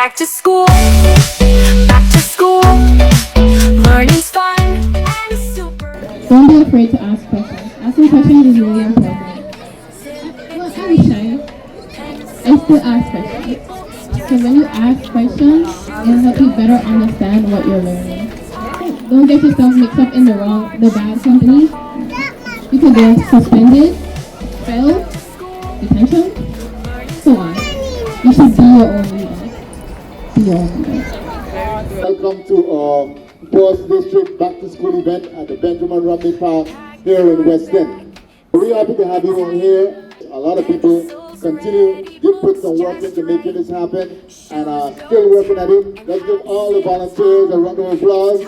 Back to school, back to school. Learning's fun and super. Don't be afraid to ask questions. Asking questions is really important. Well, I'm shy. I still ask questions. Because when you ask questions, it'll help you better understand what you're learning. Don't get yourself mixed up in the bad company. You could get suspended, expelled, detention, so on. You should be your own leader. Be your own leader. Welcome to our First District Back to School event at the Benjamin Romney Park here in West End. We're really happy to have you all here. A lot of people continue to put some work into making this happen and are still working at it. Let's give all the volunteers a round of applause.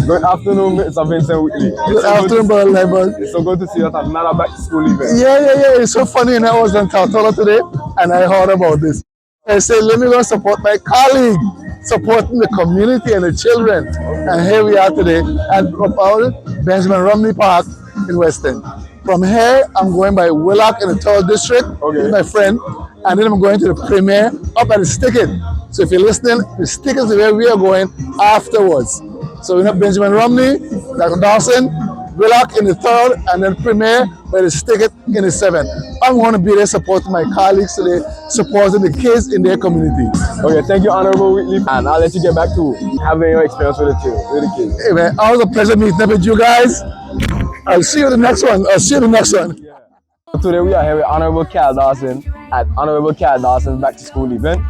Good afternoon, Mr. Vincent Whitley. Good afternoon, Brother Lebon. It's so good to see you at another back to school event. Yeah. It's so funny. And I was in Tartala today and I heard about this. I said, let me go support my colleague, supporting the community and the children. And here we are today at Benjamin Romney Park in West End. From here, I'm going by Willock in the 3rd District with my friend. And then I'm going to the premiere up at the Sticket. So if you're listening, the Sticket is where we are going afterwards. So we have Benjamin Romney, Dr. Dawson, Willock in the 3rd, and then premiere by the Sticket in the 7th. I'm going to be there supporting my colleagues today, supporting the kids in their community. Okay, thank you, Honourable Whitley. And I'll let you get back to having your experience with the kids. Hey man, always a pleasure meeting up with you guys. I'll see you the next one. Yeah. Today we are here with Honourable Karl Dawson at Honourable Karl Dawson's Back to School event.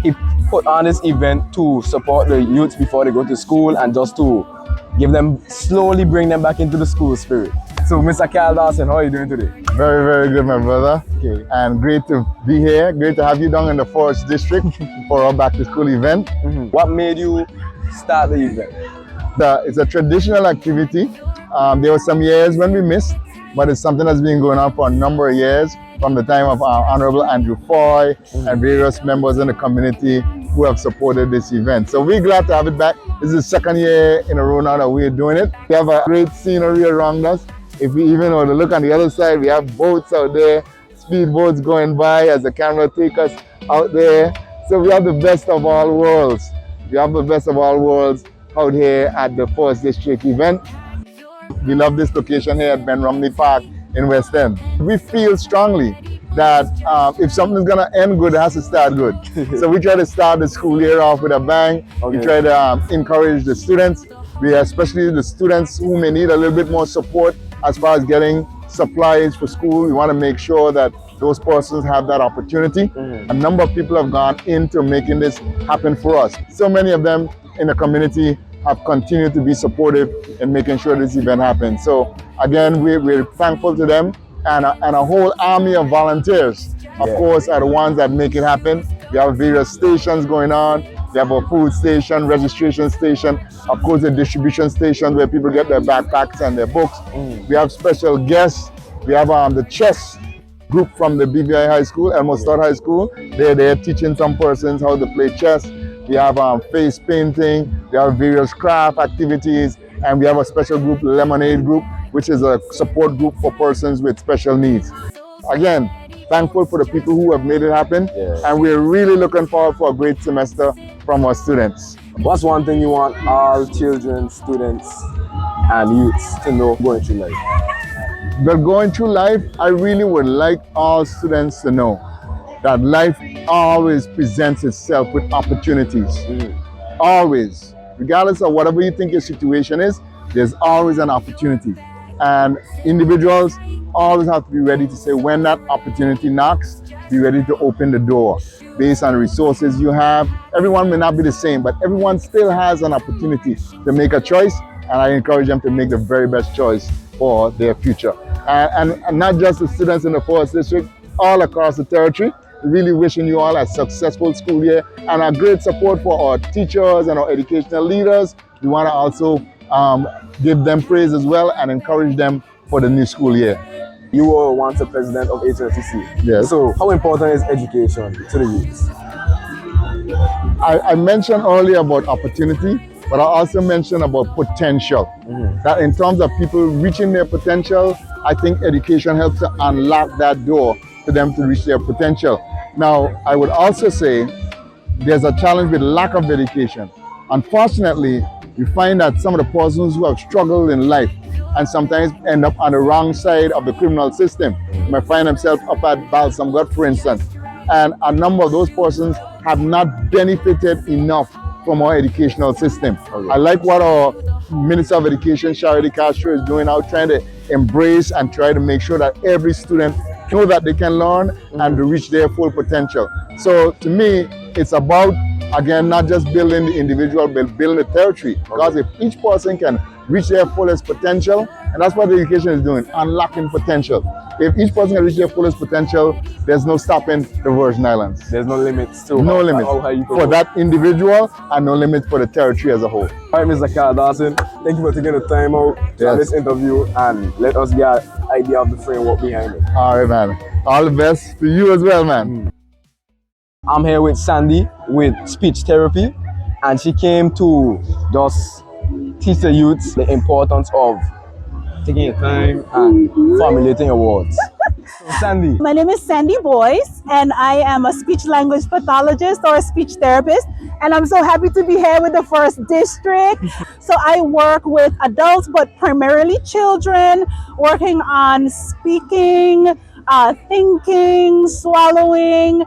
He put on this event to support the youths before they go to school and just to slowly bring them back into the school spirit. So Mr. Karl Dawson, how are you doing today? Very, very good, my brother. Okay. And great to be here. Great to have you down in the 4th District for our back to school event. What made you start the event? It's a traditional activity. There were some years when we missed, but it's something that's been going on for a number of years from the time of Honorable Andrew Foy and various members in the community who have supported this event. So we're glad to have it back. This is the 2nd year in a row now that we're doing it. We have a great scenery around us. If we even were to look on the other side, we have boats out there, speedboats going by as the camera takes us out there. So we have the best of all worlds. We have the best of all worlds out here at the 1st District event. We love this location here at Ben Romney Park in West End. We feel strongly that if something's gonna end good, it has to start good. So we try to start the school year off with a bang. We try to encourage the students, especially the students who may need a little bit more support as far as getting supplies for school. We want to make sure that those persons have that opportunity. A number of people have gone into making this happen for us. So many of them in the community have continued to be supportive in making sure this event happens. So again, we're thankful to them and a whole army of volunteers, of course, are the ones that make it happen. We have various stations going on. We have a food station, registration station, of course, a distribution station where people get their backpacks and their books. We have special guests. We have the chess group from the BVI High School, Elmo Stott High School. They're teaching some persons how to play chess. We have face painting. We have various craft activities. And we have a special group, Lemonade Group, which is a support group for persons with special needs. Again, thankful for the people who have made it happen. And we're really looking forward for a great semester from our students. What's one thing you want all children, students, and youths to know going through life? But going through life, I really would like all students to know that life always presents itself with opportunities. Always. Regardless of whatever you think your situation is, there's always an opportunity. And individuals always have to be ready to say when that opportunity knocks, be ready to open the door based on the resources you have. Everyone may not be the same, but everyone still has an opportunity to make a choice, and I encourage them to make the very best choice for their future. And not just the students in the 4th District, all across the territory. Really wishing you all a successful school year and a great support for our teachers and our educational leaders. We want to also give them praise as well and encourage them for the new school year. You were once a president of HLTC. Yes. So how important is education to the youth? I mentioned earlier about opportunity, but I also mentioned about potential. That in terms of people reaching their potential, I think education helps to unlock that door for them to reach their potential. Now, I would also say there's a challenge with lack of dedication. Unfortunately, you find that some of the persons who have struggled in life and sometimes end up on the wrong side of the criminal system might find themselves up at Balsam God, for instance. And a number of those persons have not benefited enough from our educational system. I like what our Minister of Education, Charity Castro, is doing now, trying to embrace and try to make sure that every student know that they can learn and to reach their full potential. So to me, it's about, again, not just building the individual, but building the territory. Because if each person can reach their fullest potential, and that's what education is doing, unlocking potential. If each person can reach their fullest potential, there's no stopping the Virgin Islands. There's no limits to No limits how you for that individual and no limits for the territory as a whole. All right, Mr. Karl Dawson, thank you for taking the time out to have this interview and let us get an idea of the framework behind it. All right, man. All the best to you as well, man. I'm here with Sandy with speech therapy, and she came to just teach the youths the importance of taking your time and formulating your words. So, Sandy. My name is Sandy Boyce, and I am a speech language pathologist or a speech therapist. And I'm so happy to be here with the first district. So I work with adults, but primarily children, working on speaking, thinking, swallowing.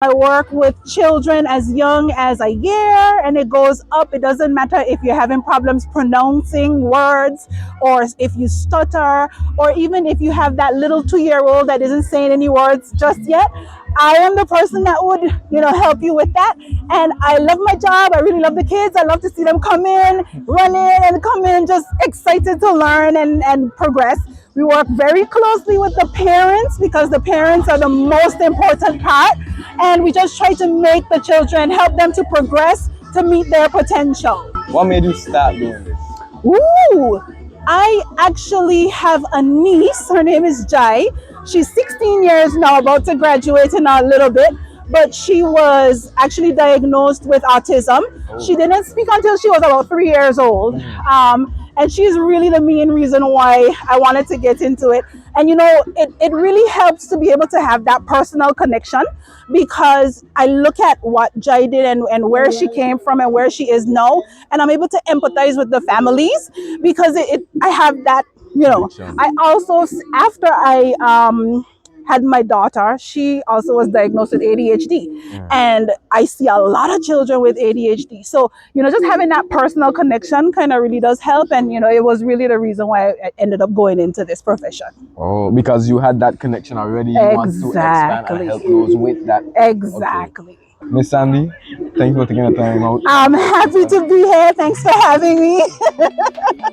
I work with children as young as a year, and it goes up. It doesn't matter if you're having problems pronouncing words, or if you stutter, or even if you have that little 2-year-old that isn't saying any words just yet. I am the person that would, help you with that. And I love my job. I really love the kids. I love to see them come in, run in, and come in just excited to learn and progress. We work very closely with the parents because the parents are the most important part. And we just try to make the children, help them to progress to meet their potential. What made you start doing this? Ooh, I actually have a niece. Her name is Jai. She's 16 years now, about to graduate in a little bit. But she was actually diagnosed with autism. She didn't speak until she was about 3 years old. And she's really the main reason why I wanted to get into it. And it really helps to be able to have that personal connection, because I look at what Jai did and where she came from and where she is now, and I'm able to empathize with the families, because I have that, I also, after I had my daughter, she also was diagnosed with ADHD. And I see a lot of children with ADHD. So, just having that personal connection kind of really does help. And, it was really the reason why I ended up going into this profession. Oh, because you had that connection already. You want to expand and help those with that. Exactly. Okay. Miss Sandy, thank you for taking the time out. I'm happy to be here. Thanks for having me.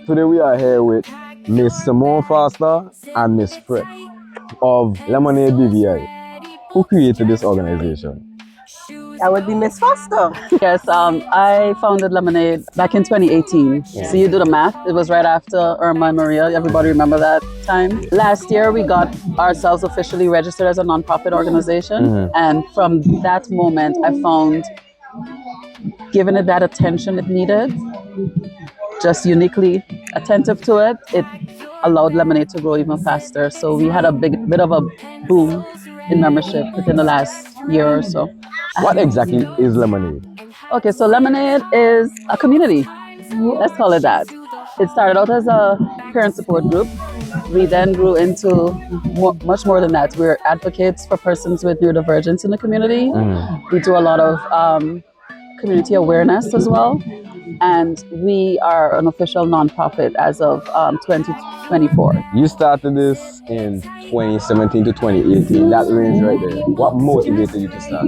Today we are here with Miss Simone Foster and Miss Fred of Lemonade BVI. Who created this organization? That would be Miss Foster. Yes, I founded Lemonade back in 2018. So you do the math. It was right after Irma and Maria. Everybody remember that time? Last year, we got ourselves officially registered as a nonprofit organization. And from that moment, I found giving it that attention it needed, just uniquely attentive to it, it allowed Lemonade to grow even faster. So we had a bit of a boom in membership within the last year or so. What exactly is Lemonade? Okay, so Lemonade is a community. Let's call it that. It started out as a parent support group. We then grew into much more than that. We're advocates for persons with neurodivergence in the community. We do a lot of community awareness as well. And we are an official nonprofit as of 2024. You started this in 2017 to 2018, that range right there. What motivated you to start?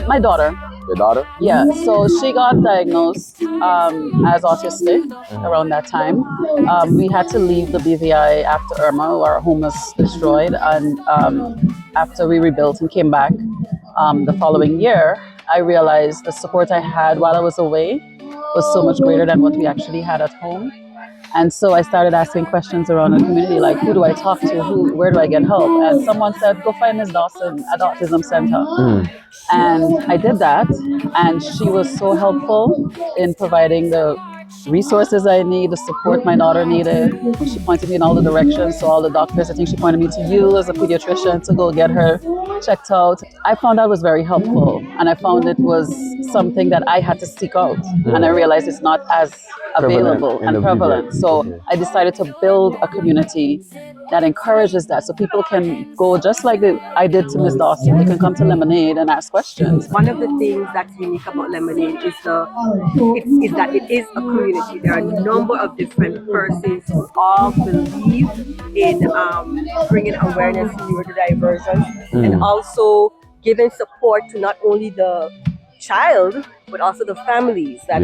My daughter. Your daughter? Yeah, so she got diagnosed as autistic around that time. We had to leave the BVI after Irma. Our home was destroyed. And after we rebuilt and came back the following year, I realized the support I had while I was away was so much greater than what we actually had at home. And so I started asking questions around the community, like, who do I talk to? Where do I get help? And someone said, go find Ms. Dawson at the Autism Center. And I did that. And she was so helpful in providing the resources I need, the support my daughter needed. She pointed me in all the directions, so all the doctors, I think she pointed me to you as a pediatrician to go get her checked out. I found that was very helpful, and I found it was something that I had to seek out, and I realized it's not as available and prevalent. So I decided to build a community that encourages that, so people can go just like I did to Miss Dawson. They can come to Lemonade and ask questions. One of the things that's unique about Lemonade is that it is a community. There are a number of different persons who all believe in bringing awareness to neurodivergence and also giving support to not only the child but also the families that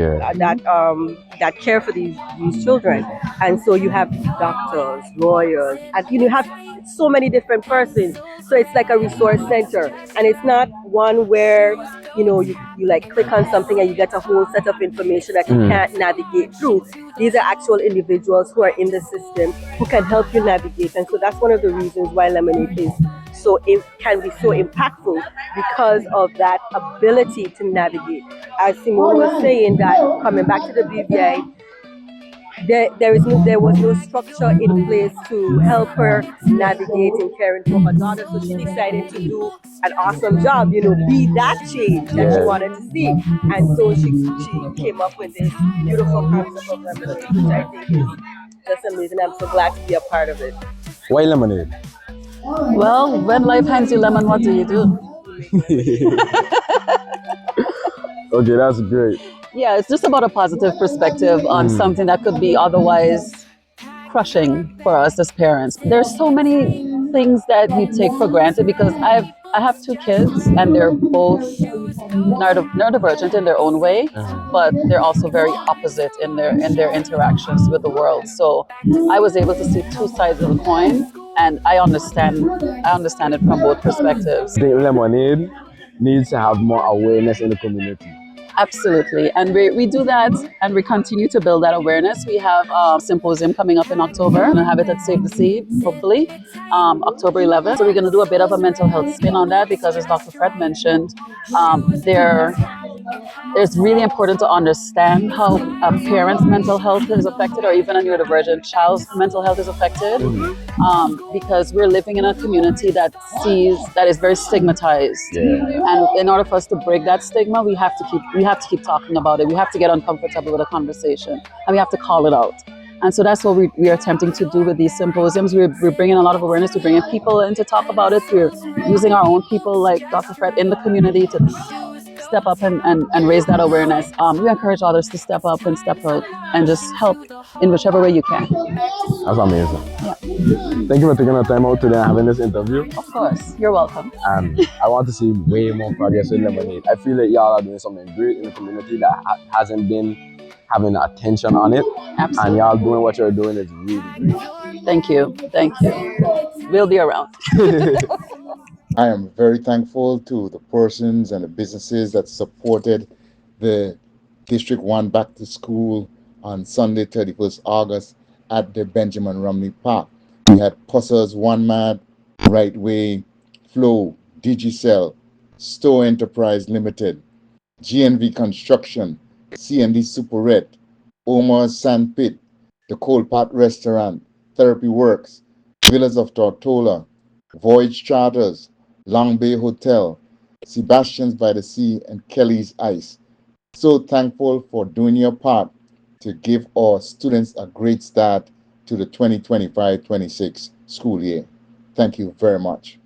care for these children. And so you have doctors, lawyers, and you have so many different persons. So it's like a resource center, and it's not one where you like click on something and you get a whole set of information that you can't navigate through. These are actual individuals who are in the system who can help you navigate, and so that's one of the reasons why Lemonade is can be so impactful, because of that ability to navigate. As Simone was saying, that coming back to the BVI, there was no structure in place to help her navigate in caring for her daughter. So she decided to do an awesome job, be that change that she wanted to see. And so she came up with this beautiful concept of Lemonade, which I think is just amazing. I'm so glad to be a part of it. Why lemonade? Well, when life hands you lemon, what do you do? Okay, that's great. Yeah, it's just about a positive perspective on something that could be otherwise crushing for us as parents. There's so many things that we take for granted, because I have two kids and they're both neurodivergent in their own way, but they're also very opposite in their interactions with the world. So I was able to see two sides of the coin, and I understand it from both perspectives. I think Lemonade needs to have more awareness in the community. Absolutely. And we do that, and we continue to build that awareness. We have a symposium coming up in October. We're going to have it at Save the Seed, hopefully, October 11th. So we're going to do a bit of a mental health spin on that, because as Dr. Fred mentioned, it's really important to understand how a parent's mental health is affected, or even a neurodivergent child's mental health is affected, because we're living in a community that is very stigmatized. And in order for us to break that stigma, we have to keep talking about it. We have to get uncomfortable with a conversation, and we have to call it out. And so that's what we are attempting to do with these symposiums. We're bringing a lot of awareness. We're bringing people in to talk about it. We're using our own people like Dr. Fred in the community to step up and raise that awareness. We encourage others to step up and step out and just help in whichever way you can. That's amazing. Yeah. Thank you for taking the time out today and having this interview. Of course, you're welcome. And I want to see way more progress with Lemonade. I feel like y'all are doing something great in the community that hasn't been having attention on it. Absolutely. And y'all doing what you're doing is really great. Thank you. Thank you. We'll be around. I am very thankful to the persons and the businesses that supported the District 1 Back to School on Sunday, 31st August at the Benjamin Romney Park. We had Pussers, One Mad, Right Way, Flow, Digicel, Store Enterprise Limited, GNV Construction, C&D Superette, Omar's Sandpit, the Coal Pot Restaurant, Therapy Works, Villas of Tortola, Voyage Charters, Long Bay Hotel, Sebastian's by the Sea, and Kelly's Ice. So thankful for doing your part to give our students a great start to the 2025-26 school year. Thank you very much.